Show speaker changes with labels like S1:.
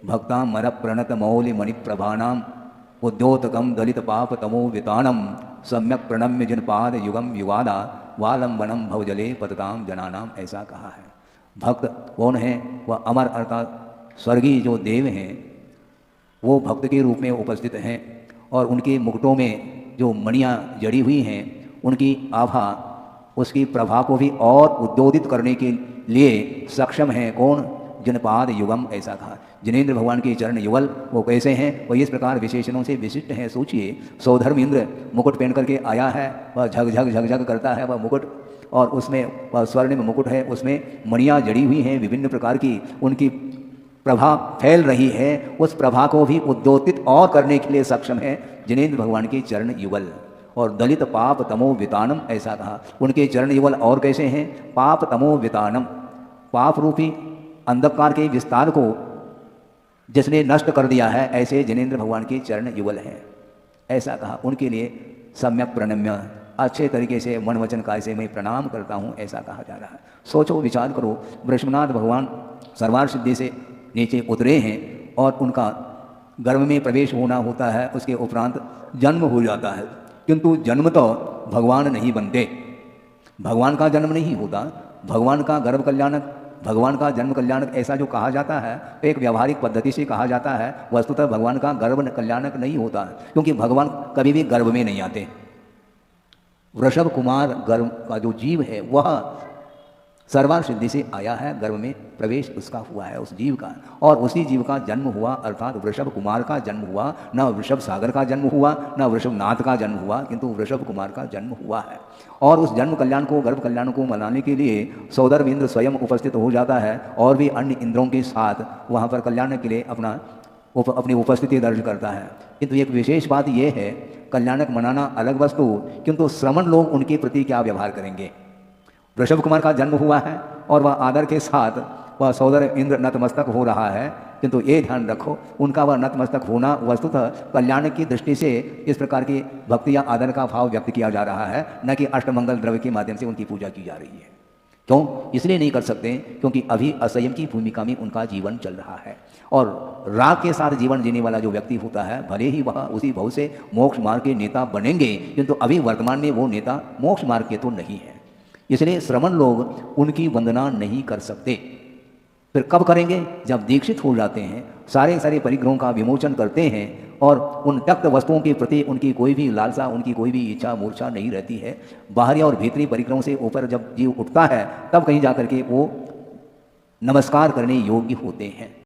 S1: भक्ता मर प्रणत मौलि मणिप्रभानाम उद्योतकम दलित पाप तमो वितानम सम्यक प्रणम्य जिनपाद युगम युवादा वालंबनम भवजले पतताम जनानाम, ऐसा कहा है। भक्त कौन है? वह अमर अर्थात स्वर्गीय जो देव हैं वो भक्त के रूप में उपस्थित हैं और उनके मुकुटों में जो मणियाँ जड़ी हुई हैं उनकी आभा उसकी प्रभा को भी और उद्योदित करने के लिए सक्षम है। कौन? जिनपाद युगम, ऐसा कहा। जिनेन्द्र भगवान के चरण युगल वो कैसे हैं? वो इस प्रकार विशेषणों से विशिष्ट हैं। सोचिए, सौधर्म इंद्र मुकुट पहन करके आया है, वह झग झग झग झग करता है वह मुकुट, और उसमें वह स्वर्ण में मुकुट है, उसमें मणियाँ जड़ी हुई हैं विभिन्न प्रकार की, उनकी प्रभा फैल रही है। उस प्रभा को भी उद्योतित और करने के लिए सक्षम है जिनेन्द्र भगवान के चरण युगल। और दलित पाप तमो वितानम, ऐसा कहा। उनके चरण युगल और कैसे हैं? पाप तमो वितानम, पाप रूपी अंधकार के विस्तार को जिसने नष्ट कर दिया है, ऐसे जिनेन्द्र भगवान के चरण युगल हैं, ऐसा कहा। उनके लिए सम्यक प्रणम्य, अच्छे तरीके से मन वचन काय से मैं प्रणाम करता हूँ, ऐसा कहा जा रहा है। सोचो, विचार करो, वृषभनाथ भगवान सर्वार सिद्धि से नीचे उतरे हैं और उनका गर्भ में प्रवेश होना होता है, उसके उपरांत जन्म हो जाता है, किंतु जन्म तो भगवान नहीं बनते, भगवान का जन्म नहीं होता, भगवान का गर्भ कल्याणक, भगवान का जन्म कल्याणक ऐसा जो कहा जाता है तो एक व्यावहारिक पद्धति से कहा जाता है। वस्तुतः भगवान का गर्भ कल्याणक नहीं होता, क्योंकि भगवान कभी भी गर्भ में नहीं आते। वृषभ कुमार गर्भ का जो जीव है वह सर्वार सिद्धि से आया है, गर्भ में प्रवेश उसका हुआ है उस जीव का, और उसी जीव का जन्म हुआ, अर्थात वृषभ कुमार का जन्म हुआ। न वृषभ सागर का जन्म हुआ, न वृषभनाथ का जन्म हुआ, किंतु वृषभ कुमार का जन्म हुआ है। और उस जन्म कल्याण को, गर्भ कल्याण को मनाने के लिए सौदर्भ इंद्र स्वयं उपस्थित हो जाता है और भी अन्य इंद्रों के साथ वहाँ पर कल्याण के लिए अपनी उपस्थिति दर्ज करता है। किंतु एक विशेष बात यह है, कल्याणक मनाना अलग वस्तु, किंतु श्रमण लोग उनके प्रति क्या व्यवहार करेंगे? वृषभ कुमार का जन्म हुआ है और वह आदर के साथ वह सौदर्भ इंद्र नतमस्तक हो रहा है, किंतु ये ध्यान रखो, उनका वह नतमस्तक होना वस्तुतः कल्याण की दृष्टि से इस प्रकार की भक्ति या आदर का भाव व्यक्त किया जा रहा है, न कि अष्टमंगल द्रव्य के माध्यम से उनकी पूजा की जा रही है। क्यों? इसलिए नहीं कर सकते क्योंकि अभी असंयम की भूमिका में उनका जीवन चल रहा है, और राग के साथ जीवन जीने वाला जो व्यक्ति होता है, भले ही वह उसी भाव से मोक्ष मार्ग के नेता बनेंगे, किंतु अभी वर्तमान में वो नेता मोक्ष मार्ग के तो नहीं है। इसलिए श्रमण लोग उनकी वंदना नहीं कर सकते। फिर कब करेंगे? जब दीक्षित हो जाते हैं, सारे परिग्रहों का विमोचन करते हैं और उन त्यक्त वस्तुओं के प्रति उनकी कोई भी लालसा, उनकी कोई भी इच्छा मूर्छा नहीं रहती है। बाहरी और भीतरी परिग्रहों से ऊपर जब जीव उठता है, तब कहीं जाकर के वो नमस्कार करने योग्य होते हैं।